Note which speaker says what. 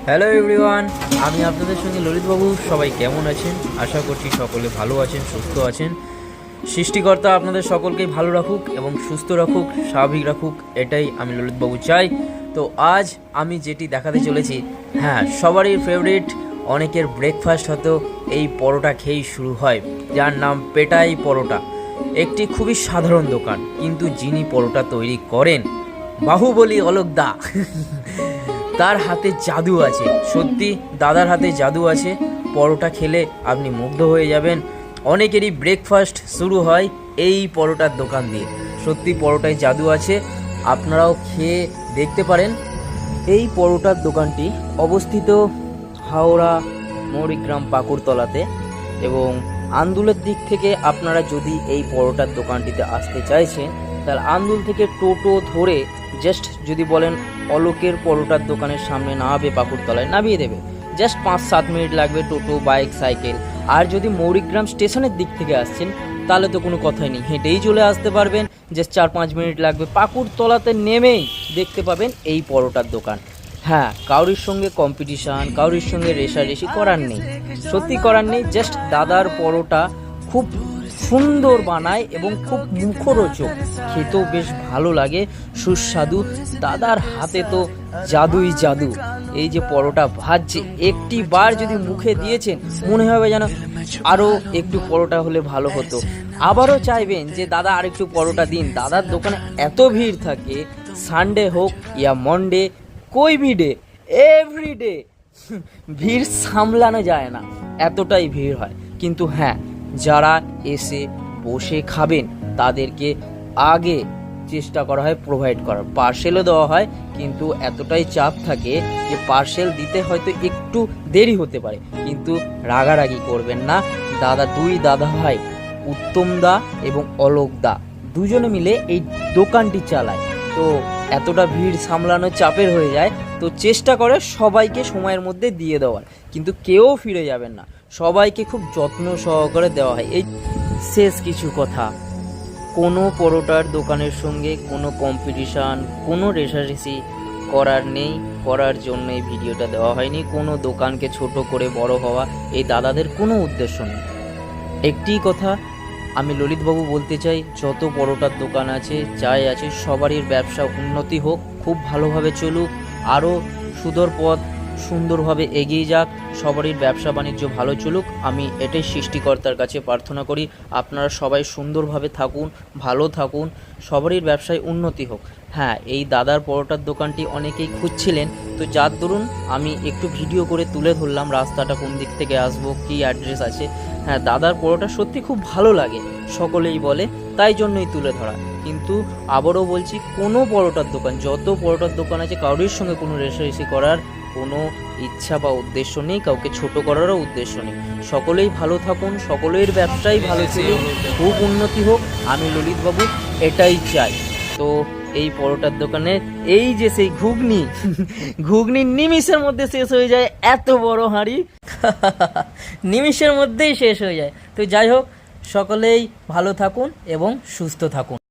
Speaker 1: Hello everyone, আমি আপনাদের সঙ্গে ললিতবাবু। সবাই কেমন আছেন? আশা করছি সকলে ভালো আছেন, সুস্থ আছেন। সৃষ্টিকর্তা আপনাদের সকলকেই ভালো রাখুক এবং সুস্থ রাখুক, স্বাভাবিক রাখুক, এটাই আমি ললিতবাবু চাই। তো আজ আমি যেটি দেখাতে চলেছি, হ্যাঁ, সবারই ফেভারিট, অনেকের ব্রেকফাস্ট হয়তো এই পরোটা খেয়েই শুরু হয়, যার নাম পেটাই পরোটা। একটি খুবই সাধারণ দোকান, কিন্তু যিনি পরোটা তৈরি করেন, বাহুবলী অলোক দা, তার হাতে জাদু আছে। সত্যি দাদার হাতে জাদু আছে। পরোটা খেলে আপনি মুগ্ধ হয়ে যাবেন। অনেকেরই ব্রেকফাস্ট শুরু হয় এই পরোটার দোকান দিয়ে। সত্যি পরোটায় জাদু আছে, আপনারাও খেয়ে দেখতে পারেন। এই পরোটার দোকানটি অবস্থিত হাওড়া মৌরিগ্রাম পাকুড়তলাতে, এবং আন্দুলের দিক থেকে আপনারা যদি এই পরোটার দোকানটিতে আসতে চাইছেন, তাহলে আন্দুল থেকে টোটো ধরে জাস্ট যদি বলেন অলোকের পরোটার দোকানের সামনে নামাবে, পাকুড়তলায় নামিয়ে দেবে। জাস্ট 5-7 মিনিট লাগবে, টোটো, বাইক, সাইকেল। আর যদি মৌরিগ্রাম স্টেশনের দিক থেকে আসছেন, তাহলে তো কোনো কথাই নেই, হেঁটেই চলে আসতে পারবেন। জাস্ট 4-5 মিনিট লাগবে। পাকুড়তলাতে নেমেই দেখতে পাবেন এই পরোটার দোকান। হ্যাঁ, কারোর সঙ্গে কম্পিটিশান, কারোর সঙ্গে রেশারেশি করার নেই, সত্যি করার নেই। জাস্ট দাদার পরোটা খুব সুন্দর বানায় এবং খুব মুখরোচক, খেতেও বেশ ভালো লাগে, সুস্বাদু। দাদার হাতে তো জাদুই জাদু। এই যে পরোটা ভাজছে, একটি বার যদি মুখে দিয়েছেন, মনে হবে যেন আরও একটু পরোটা হলে ভালো হতো। আবারও চাইবেন যে দাদা আরেকটু পরোটা দিন। দাদার দোকানে এত ভিড় থাকে, সানডে হোক ইয়া মন্ডে, কোই ভি ডে, এভরিডে ভিড় সামলানো যায় না, এতটাই ভিড় হয়। কিন্তু হ্যাঁ, যারা এসে বসে খাবেন তাদেরকে আগে চেষ্টা করা হয় প্রোভাইড করার। পার্সেলও দেওয়া হয়, কিন্তু এতটাই চাপ থাকে যে পার্সেল দিতে হয়তো একটু দেরি হতে পারে, কিন্তু রাগারাগি করবেন না। দুই দাদা ভাই, উত্তম দা এবং অলোক দা, দুজনে মিলে এই দোকানটি চালায়। তো এতটা ভিড় সামলানো চাপের হয়ে যায়, তো চেষ্টা করে সবাইকে সময়ের মধ্যে দিয়ে দেওয়ার, কিন্তু কেউ ফিরে যাবেন না, সবাইকে খুব যত্ন সহকারে দেওয়া হয়। এই শেষ কিছু কথা, কোনো পরোটার দোকানের সঙ্গে কোনো কম্পিটিশান, কোনো রেশারেশি করার নেই, করার জন্য এই ভিডিওটা দেওয়া হয়নি। কোনো দোকানকে ছোট করে বড় হওয়া এই দাদাদের কোনো উদ্দেশ্য নেই। একটি কথা আমি ললিতবাবু বলতে চাই, যত পরোটার দোকান আছে, যাই আছে, সবারই ব্যবসা উন্নতি হোক, খুব ভালোভাবে চলুক, আরও সুদূর পথ সুন্দরভাবে এগিয়ে যাক, সবারই ব্যবসা বাণিজ্য ভালো চলুক। আমি এটাই সৃষ্টিকর্তার কাছে প্রার্থনা করি। আপনারা সবাই সুন্দরভাবে থাকুন, ভালো থাকুন, সবারই ব্যবসায় উন্নতি হোক। হ্যাঁ, এই দাদার পরোটার দোকানটি অনেকেই খুঁজছিলেন, তো যার দরুন আমি একটু ভিডিও করে তুলে ধরলাম রাস্তাটা কোন দিক থেকে আসবো, কী অ্যাড্রেস আছে। হ্যাঁ, দাদার পরোটা সত্যি খুব ভালো লাগে, সকলেই বলে, তাই জন্যই তুলে ধরা। কিন্তু আবারও বলছি, কোনো পরোটার দোকান, যত পরোটার দোকান আছে, কারোর সঙ্গে কোনো রেশারেশি করার কোনো ইচ্ছা বা উদ্দেশ্য নেই, কাউকে ছোট করারও উদ্দেশ্য নেই। সকলেই ভালো থাকুন, সকলের ব্যবসাই ভালো চলুক, খুব উন্নতি হোক, আমি ললিতবাবু এটাই চাই। তো এই পরোটার দোকানে এই যে সেই ঘুগনি ঘুগনি নিমিষের মধ্যে শেষ হয়ে যায়, এত বড় হাঁড়ি নিমিষের মধ্যেই শেষ হয়ে যায়। তো যাই হোক, সকলেই ভালো থাকুন এবং সুস্থ থাকুন।